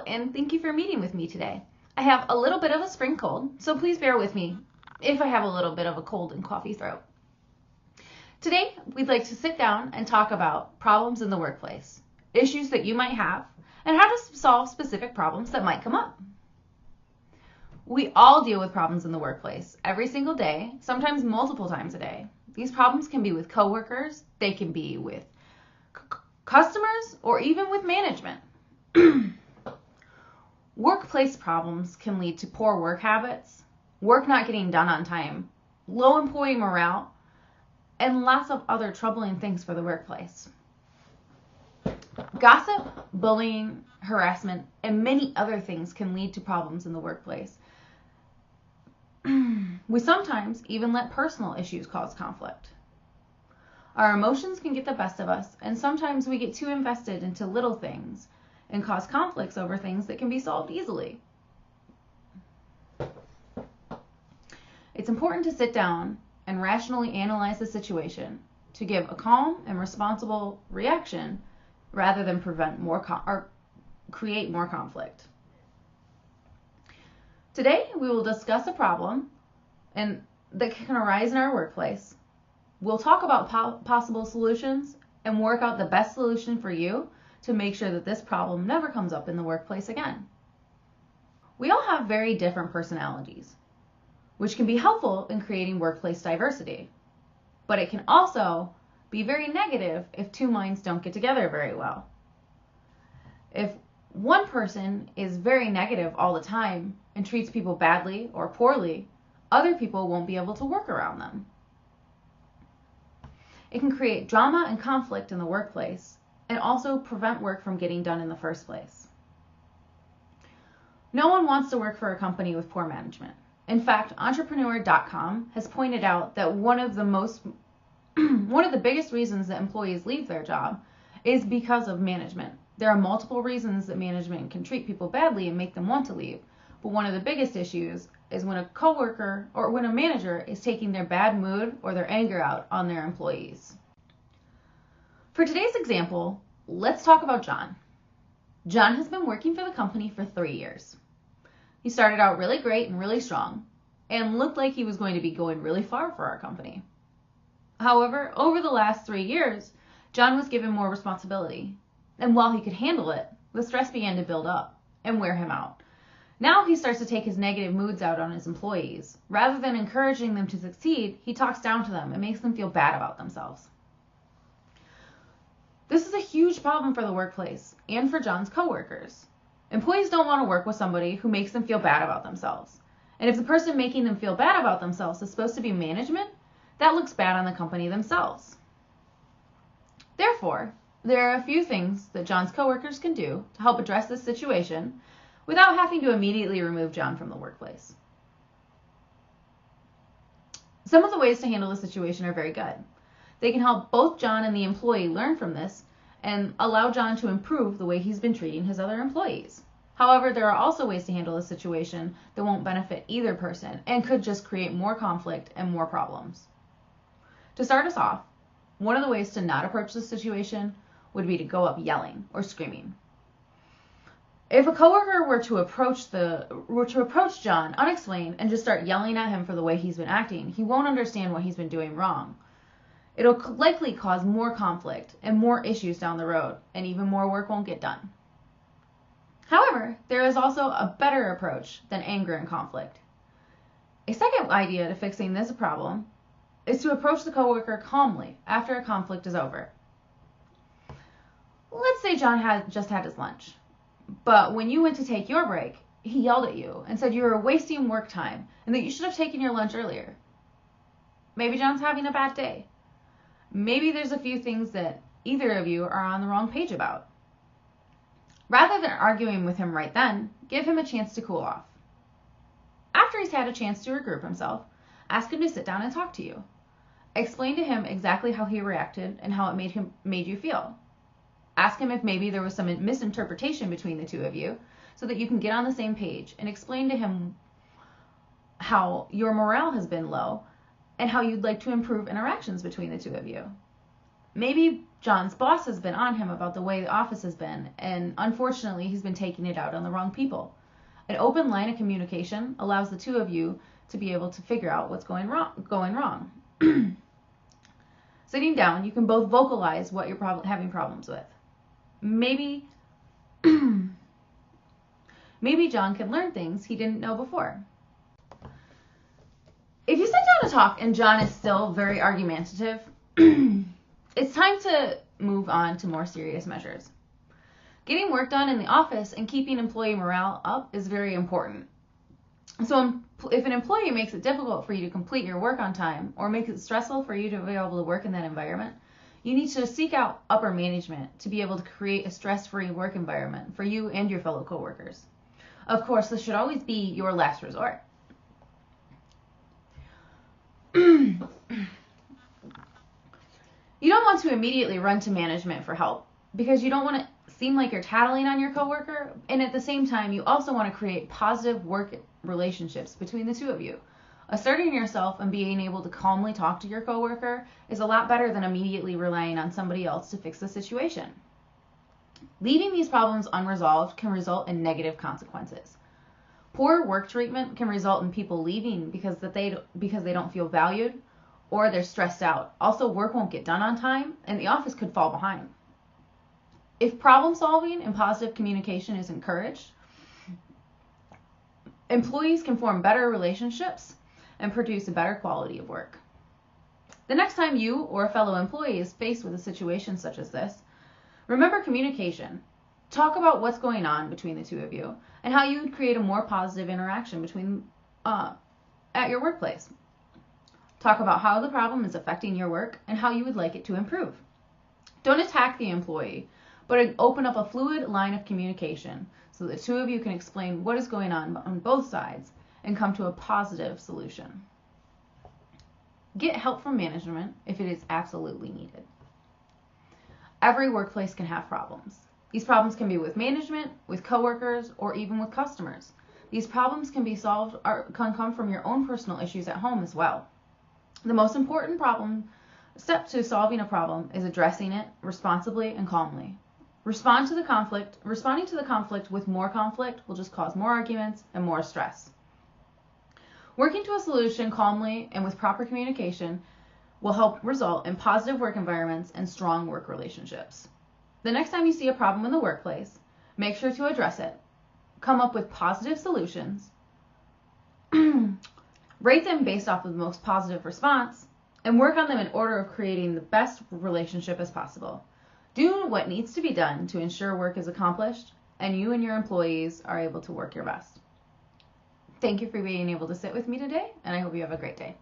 Hello, and thank you for meeting with me today. I have a little bit of a spring cold, so please bear with me if I have a little bit of a cold and coughy throat. Today, we'd like to sit down and talk about problems in the workplace, issues that you might have, and how to solve specific problems that might come up. We all deal with problems in the workplace every single day, sometimes multiple times a day. These problems can be with coworkers, they can be with customers, or even with management. Workplace problems can lead to poor work habits, work not getting done on time, low employee morale, and lots of other troubling things for the workplace. Gossip, bullying, harassment, and many other things can lead to problems in the workplace. We sometimes even let personal issues cause conflict. Our emotions can get the best of us, and sometimes we get too invested into little things and cause conflicts over things that can be solved easily. It's important to sit down and rationally analyze the situation to give a calm and responsible reaction rather than create more conflict. Today, we will discuss a problem that can arise in our workplace. We'll talk about possible solutions and work out the best solution for you to make sure that this problem never comes up in the workplace again. We all have very different personalities, which can be helpful in creating workplace diversity, but it can also be very negative if two minds don't get together very well. If one person is very negative all the time and treats people badly or poorly, other people won't be able to work around them. It can create drama and conflict in the workplace and also prevent work from getting done in the first place. No one wants to work for a company with poor management. In fact, Entrepreneur.com has pointed out that one of the biggest reasons that employees leave their job is because of management. There are multiple reasons that management can treat people badly and make them want to leave, but one of the biggest issues is when a coworker or when a manager is taking their bad mood or their anger out on their employees. For today's example, let's talk about John. John has been working for the company for 3 years. He started out really great and really strong and looked like he was going to be going really far for our company. However, over the last 3 years, John was given more responsibility, and while he could handle it, the stress began to build up and wear him out. Now he starts to take his negative moods out on his employees. Rather than encouraging them to succeed, he talks down to them and makes them feel bad about themselves. This is a huge problem for the workplace and for John's coworkers. Employees don't want to work with somebody who makes them feel bad about themselves. And if the person making them feel bad about themselves is supposed to be management, that looks bad on the company themselves. Therefore, there are a few things that John's coworkers can do to help address this situation without having to immediately remove John from the workplace. Some of the ways to handle the situation are very good. They can help both John and the employee learn from this and allow John to improve the way he's been treating his other employees. However, there are also ways to handle the situation that won't benefit either person and could just create more conflict and more problems. To start us off, one of the ways to not approach the situation would be to go up yelling or screaming. If a coworker were to approach John unexplained and just start yelling at him for the way he's been acting, he won't understand what he's been doing wrong. It'll likely cause more conflict and more issues down the road, and even more work won't get done. However, there is also a better approach than anger and conflict. A second idea to fixing this problem is to approach the coworker calmly after a conflict is over. Let's say John had just had his lunch, but when you went to take your break, he yelled at you and said you were wasting work time and that you should have taken your lunch earlier. Maybe John's having a bad day. Maybe there's a few things that either of you are on the wrong page about. Rather than arguing with him right then, give him a chance to cool off. After he's had a chance to regroup himself, ask him to sit down and talk to you. Explain to him exactly how he reacted and how it made you feel. Ask him if maybe there was some misinterpretation between the two of you so that you can get on the same page, and explain to him how your morale has been low and how you'd like to improve interactions between the two of you. Maybe John's boss has been on him about the way the office has been, and unfortunately, he's been taking it out on the wrong people. An open line of communication allows the two of you to be able to figure out what's going wrong. Sitting down, you can both vocalize what you're having problems with. Maybe John can learn things he didn't know before. If you sit down to talk and John is still very argumentative, it's time to move on to more serious measures. Getting work done in the office and keeping employee morale up is very important. So if an employee makes it difficult for you to complete your work on time or makes it stressful for you to be able to work in that environment, you need to seek out upper management to be able to create a stress-free work environment for you and your fellow coworkers. Of course, this should always be your last resort. You don't want to immediately run to management for help because you don't want to seem like you're tattling on your coworker, and at the same time, you also want to create positive work relationships between the two of you. Asserting yourself and being able to calmly talk to your coworker is a lot better than immediately relying on somebody else to fix the situation. Leaving these problems unresolved can result in negative consequences. Poor work treatment can result in people leaving because they don't feel valued or they're stressed out. Also, work won't get done on time and the office could fall behind. If problem solving and positive communication is encouraged, employees can form better relationships and produce a better quality of work. The next time you or a fellow employee is faced with a situation such as this, remember communication. Talk about what's going on between the two of you and how you would create a more positive interaction between at your workplace. Talk about how the problem is affecting your work and how you would like it to improve. Don't attack the employee, but open up a fluid line of communication so the two of you can explain what is going on both sides and come to a positive solution. Get help from management if it is absolutely needed. Every workplace can have problems. These problems can be with management, with coworkers, or even with customers. These problems can be solved or can come from your own personal issues at home as well. The most important step to solving a problem is addressing it responsibly and calmly. Responding to the conflict with more conflict will just cause more arguments and more stress. Working to a solution calmly and with proper communication will help result in positive work environments and strong work relationships. The next time you see a problem in the workplace, make sure to address it. Come up with positive solutions. Rate them based off of the most positive response and work on them in order of creating the best relationship as possible. Do what needs to be done to ensure work is accomplished and you and your employees are able to work your best. Thank you for being able to sit with me today, and I hope you have a great day.